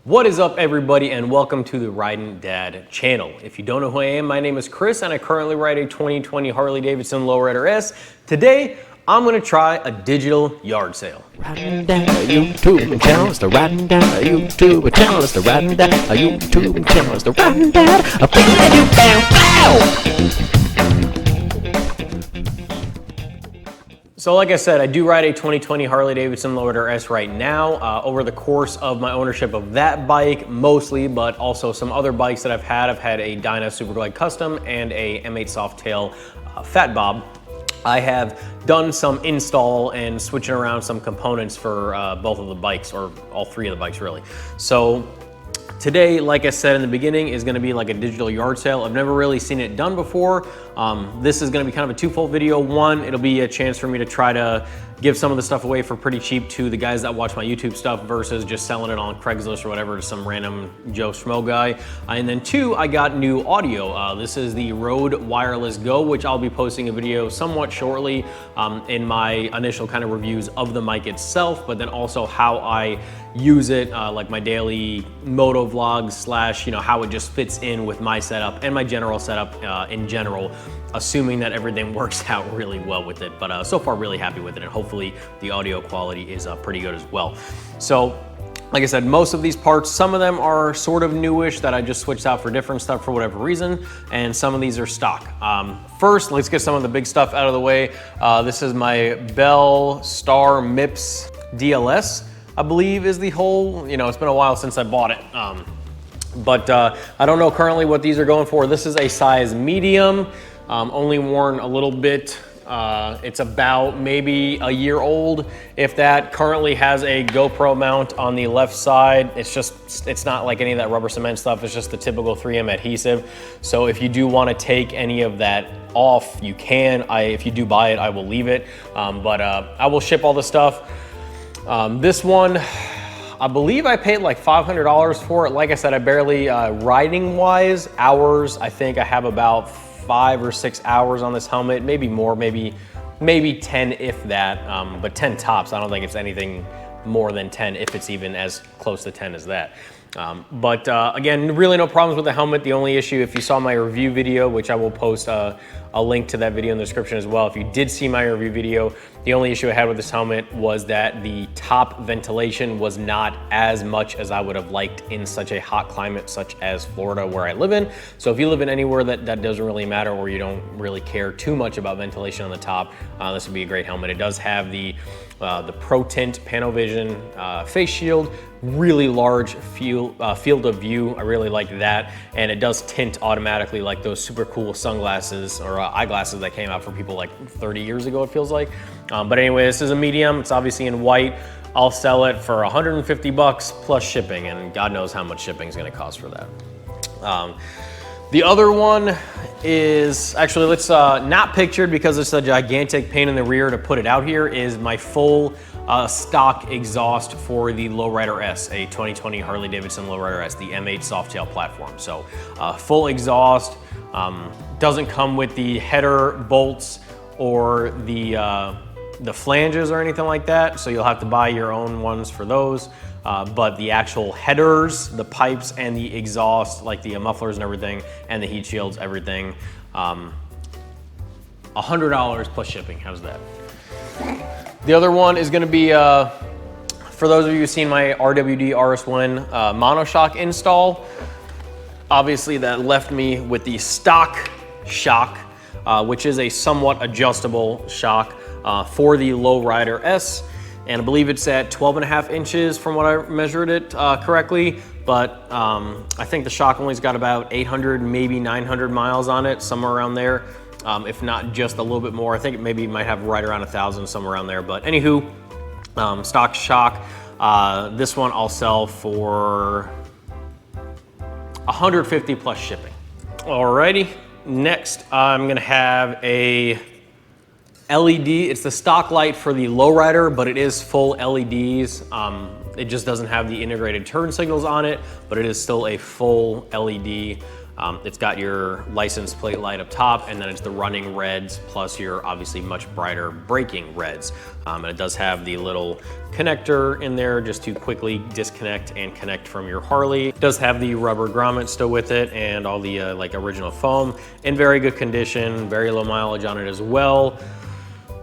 What is up, everybody, and welcome to the Riding Dad channel. If you don't know who I am, my name is Chris and I currently ride a 2020 Harley Davidson Lowrider S. Today I'm going to try a digital yard sale. Riding Dad YouTube channel, it's the Riding Dad YouTube channel, it's the Riding Dad YouTube channel, it's the Riding Dad. So like I said, I do ride a 2020 Harley Davidson Lowrider S right now. Over the course of my ownership of that bike, mostly, but also some other bikes that I've had a Dyna Super Glide Custom and a M8 Softail Fat Bob. I have done some install and switching around some components for both of the bikes, or all three of the bikes really. So today, like I said in the beginning, is gonna be like a digital yard sale. I've never really seen it done before. This is gonna be kind of a twofold video. One, it'll be a chance for me to try to give some of the stuff away for pretty cheap to the guys that watch my YouTube stuff versus just selling it on Craigslist or whatever to some random Joe Schmo guy. And then two, I got new audio. This is the Rode Wireless Go, which I'll be posting a video somewhat shortly in my initial kind of reviews of the mic itself, but then also how I use it, like my daily moto vlogs slash, how it just fits in with my setup and my general setup in general, assuming that everything works out really well with it. But so far, really happy with it, and hopefully the audio quality is pretty good as well. So, like I said, most of these parts, some of them are sort of newish that I just switched out for different stuff for whatever reason, and some of these are stock. First, let's get some of the big stuff out of the way. This is my Bell Star MIPS DLS, I believe is the whole, it's been a while since I bought it. But I don't know currently what these are going for. This is a size medium, only worn a little bit. It's about maybe a year old, if that. Currently has a GoPro mount on the left side. It's not like any of that rubber cement stuff. It's just the typical 3M adhesive. So if you do want to take any of that off, you can. If you do buy it, I will leave it. But I will ship all the stuff. This one, I believe I paid like $500 for it. Like I said, I barely, riding wise, hours, I think I have about 5 or 6 hours on this helmet, maybe more, maybe 10 if that, but 10 tops. I don't think it's anything more than 10, if it's even as close to 10 as that. But again, really no problems with the helmet. The only issue, if you saw my review video, which I will post a link to that video in the description as well. If you did see my review video, the only issue I had with this helmet was that the top ventilation was not as much as I would have liked in such a hot climate such as Florida, where I live in. So if you live in anywhere that doesn't really matter, or you don't really care too much about ventilation on the top, this would be a great helmet. It does have the Pro Tint Panovision face shield, really large field of view. I really like that, and it does tint automatically, like those super cool sunglasses or eyeglasses that came out for people like 30 years ago, it feels like. But anyway, this is a medium. It's obviously in white. I'll sell it for 150 bucks plus shipping, and God knows how much shipping is going to cost for that. The other one is, actually, let's not pictured because it's a gigantic pain in the rear to put it out here, is my full stock exhaust for the Lowrider S, a 2020 Harley Davidson Lowrider S, the M8 Softail platform. So full exhaust, doesn't come with the header bolts or the flanges or anything like that. So you'll have to buy your own ones for those. But the actual headers, the pipes, and the exhaust, like the mufflers and everything, and the heat shields, everything, $100 plus shipping. How's that? The other one is going to be, for those of you who've seen my RWD RS1 monoshock install, obviously that left me with the stock shock, which is a somewhat adjustable shock for the Lowrider S. And I believe it's at 12.5 inches from what I measured it correctly. But I think the shock only's got about 800, maybe 900 miles on it, somewhere around there. If not just a little bit more. I think it maybe might have right around 1,000, somewhere around there. But anywho, stock shock. This one I'll sell for 150 plus shipping. Alrighty, next I'm gonna have a LED. It's the stock light for the Lowrider, but it is full LEDs. It just doesn't have the integrated turn signals on it, but it is still a full LED It's got your license plate light up top, and then it's the running reds plus your obviously much brighter braking reds. And it does have the little connector in there just to quickly disconnect and connect from your Harley. It does have the rubber grommet still with it and all the like original foam in very good condition, very low mileage on it as well.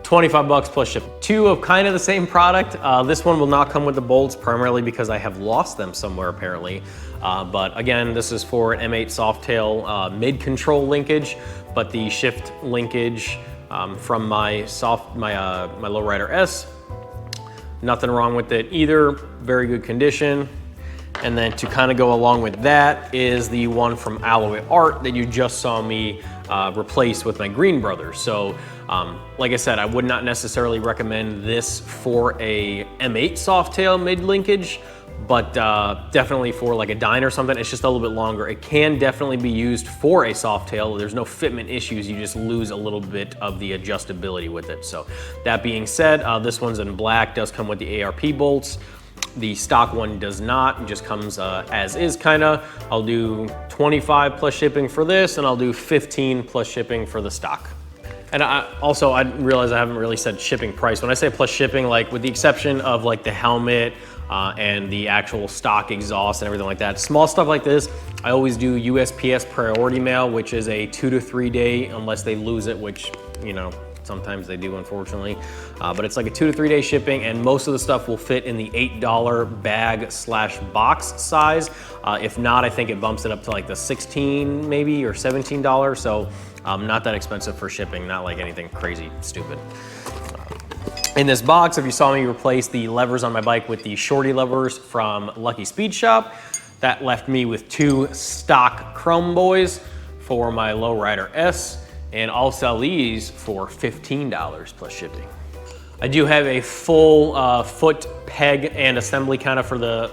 25 bucks plus shipping. Two of kind of the same product. This one will not come with the bolts, primarily because I have lost them somewhere apparently. But again, this is for an M8 Softail mid-control linkage, but the shift linkage from my Lowrider S, nothing wrong with it either, very good condition. And then to kind of go along with that is the one from Alloy Art that you just saw me replace with my Green Brothers. So like I said, I would not necessarily recommend this for a M8 Softail mid-linkage, but definitely for like a Dyna or something, it's just a little bit longer. It can definitely be used for a Softail. There's no fitment issues, you just lose a little bit of the adjustability with it. So that being said, this one's in black, does come with the ARP bolts. The stock one does not, it just comes as is kinda. I'll do 25 plus shipping for this, and I'll do 15 plus shipping for the stock. And I realize I haven't really said shipping price. When I say plus shipping, like with the exception of like the helmet and the actual stock exhaust and everything like that, small stuff like this, I always do USPS priority mail, which is a 2 to 3 day, unless they lose it, which, you know, sometimes they do, unfortunately. But it's like a 2 to 3 day shipping, and most of the stuff will fit in the $8 bag/box size. If not, I think it bumps it up to like the $16 maybe or $17. So not that expensive for shipping, not like anything crazy stupid. In this box, if you saw me replace the levers on my bike with the shorty levers from Lucky Speed Shop, that left me with 2 stock Chrome Boys for my Lowrider S, and I'll sell these for $15 plus shipping. I do have a full foot peg and assembly kind of for the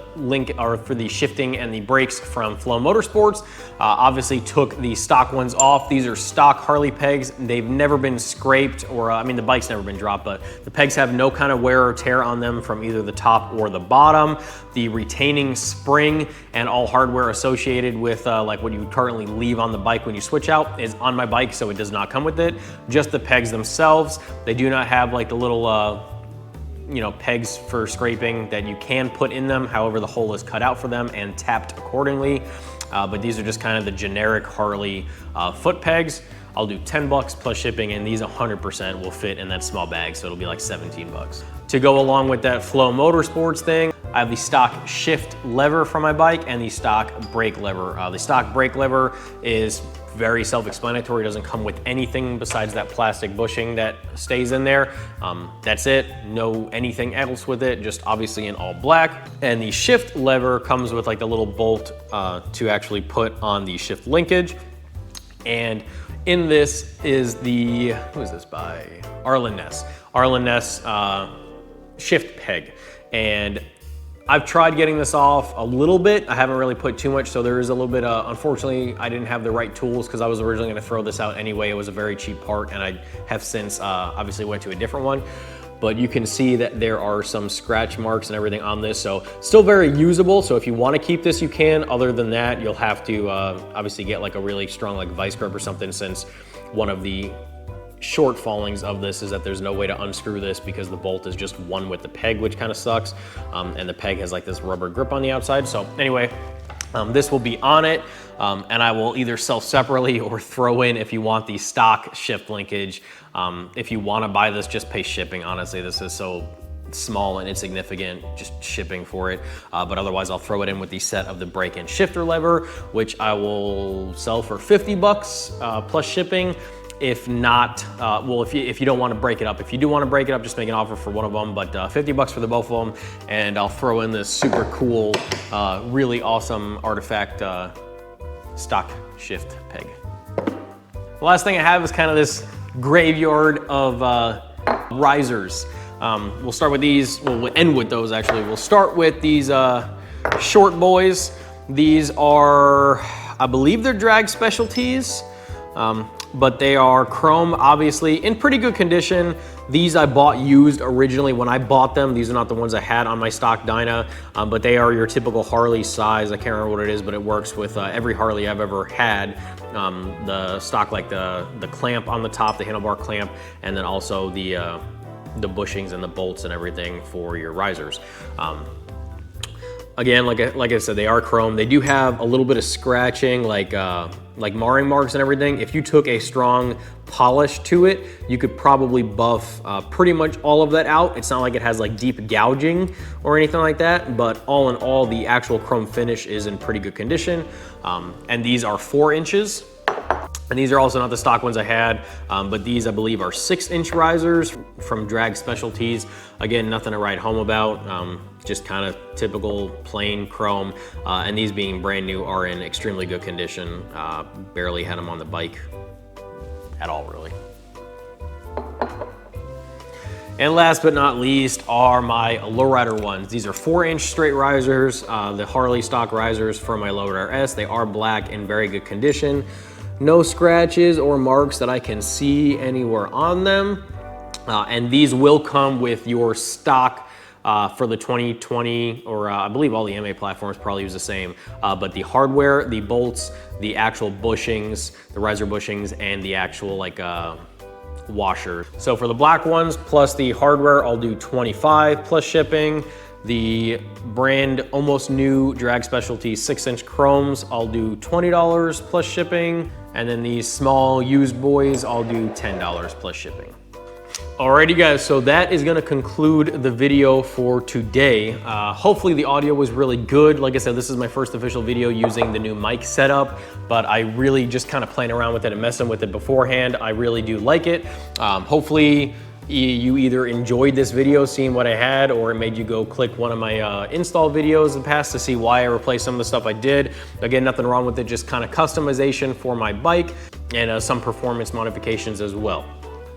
for the shifting and the brakes from Flow Motorsports. Obviously took the stock ones off. These are stock Harley pegs. They've never been scraped, or I mean the bike's never been dropped, but the pegs have no kind of wear or tear on them from either the top or the bottom. The retaining spring and all hardware associated with like what you currently leave on the bike when you switch out is on my bike, so it does not come with it. Just the pegs themselves. They do not have like the little you know, pegs for scraping that you can put in them. However, the hole is cut out for them and tapped accordingly. But these are just kind of the generic Harley foot pegs. I'll do 10 bucks plus shipping, and these 100% will fit in that small bag, so it'll be like 17 bucks. To go along with that Flow Motorsports thing, I have the stock shift lever for my bike and the stock brake lever. The stock brake lever is very self-explanatory. It doesn't come with anything besides that plastic bushing that stays in there. That's it, no anything else with it, just obviously in all black. And the shift lever comes with like the little bolt to actually put on the shift linkage. And in this is the, who is this by? Arlen Ness. Arlen Ness shift peg. And I've tried getting this off a little bit. I haven't really put too much, so there is a little bit, unfortunately, I didn't have the right tools because I was originally gonna throw this out anyway. It was a very cheap part, and I have since obviously went to a different one. But you can see that there are some scratch marks and everything on this, so still very usable. So if you wanna keep this, you can. Other than that, you'll have to obviously get like a really strong like vice grip or something, since one of the shortfallings of this is that there's no way to unscrew this because the bolt is just one with the peg, which kind of sucks. And the peg has like this rubber grip on the outside. So anyway, this will be on it, and I will either sell separately or throw in, if you want the stock shift linkage. If you want to buy this, just pay shipping. Honestly, this is so small and insignificant, just shipping for it. But otherwise, I'll throw it in with the set of the brake and shifter lever, which I will sell for 50 bucks plus shipping. If not, well, if you don't want to break it up. If you do want to break it up, just make an offer for one of them, but 50 bucks for the both of them, and I'll throw in this super cool, really awesome artifact stock shift peg. The last thing I have is kind of this graveyard of risers. We'll start with these, we'll end with those actually. We'll start with these short boys. These are, I believe they're drag specialties. but they are chrome, obviously, in pretty good condition. These I bought used originally when I bought them. These are not the ones I had on my stock Dyna, but they are your typical Harley size. I can't remember what it is, but it works with every Harley I've ever had. The stock, like the clamp on the top, the handlebar clamp, and then also the bushings and the bolts and everything for your risers. Again, like I said, they are chrome. They do have a little bit of scratching, like marring marks and everything. If you took a strong polish to it, you could probably buff pretty much all of that out. It's not like it has like deep gouging or anything like that, but all in all, the actual chrome finish is in pretty good condition. And these are 4 inches. And these are also not the stock ones I had, but these I believe are 6-inch risers from Drag Specialties. Again, nothing to write home about, just kind of typical plain chrome. And these being brand new are in extremely good condition. Barely had them on the bike at all, really. And last but not least are my lowrider ones. These are 4-inch straight risers, the Harley stock risers for my Lowrider S. They are black in very good condition. No scratches or marks that I can see anywhere on them. And these will come with your stock for the 2020, or I believe all the MA platforms probably use the same, but the hardware, the bolts, the actual bushings, the riser bushings, and the actual like washer. So for the black ones plus the hardware, I'll do $25 plus shipping. The brand almost new Drag Specialty 6-inch chromes, I'll do $20 plus shipping. And then these small used boys, I'll do $10 plus shipping. Alrighty guys, so that is gonna conclude the video for today. Hopefully the audio was really good. Like I said, this is my first official video using the new mic setup, but I really just kind of playing around with it and messing with it beforehand. I really do like it. Hopefully you either enjoyed this video seeing what I had, or it made you go click one of my install videos in the past to see why I replaced some of the stuff I did. Again, nothing wrong with it, just kind of customization for my bike and some performance modifications as well.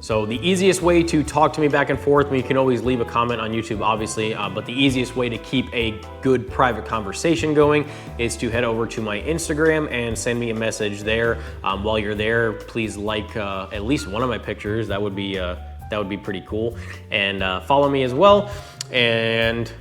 So the easiest way to talk to me back and forth, you can always leave a comment on YouTube, obviously, but the easiest way to keep a good private conversation going is to head over to my Instagram and send me a message there. While you're there, please like at least one of my pictures. That would be pretty cool. And follow me as well. And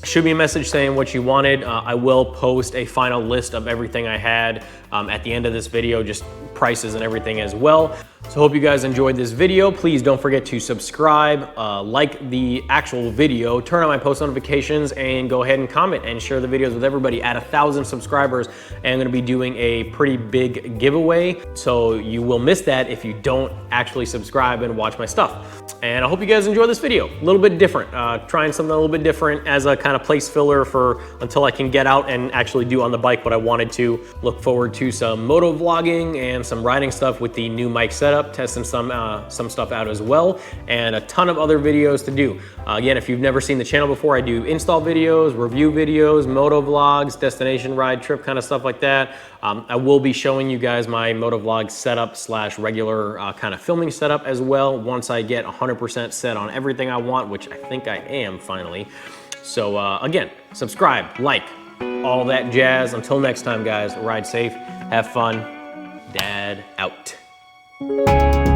shoot me a message saying what you wanted. I will post a final list of everything I had at the end of this video, just prices and everything as well. So hope you guys enjoyed this video. Please don't forget to subscribe, like the actual video, turn on my post notifications, and go ahead and comment and share the videos with everybody. At 1,000 subscribers, I'm gonna be doing a pretty big giveaway. So you will miss that if you don't actually subscribe and watch my stuff. And I hope you guys enjoy this video. A little bit different, trying something a little bit different as a kind of place filler for until I can get out and actually do on the bike what I wanted to. Look forward to some moto vlogging and some riding stuff with the new mic setup, testing some stuff out as well, and a ton of other videos to do. Again, if you've never seen the channel before, I do install videos, review videos, moto vlogs, destination ride trip kind of stuff like that. I will be showing you guys my moto vlog setup / regular kind of filming setup as well once I get 100% set on everything I want, which I think I am finally. So again, subscribe, like, all that jazz. Until next time, guys, ride safe, have fun. Dad out.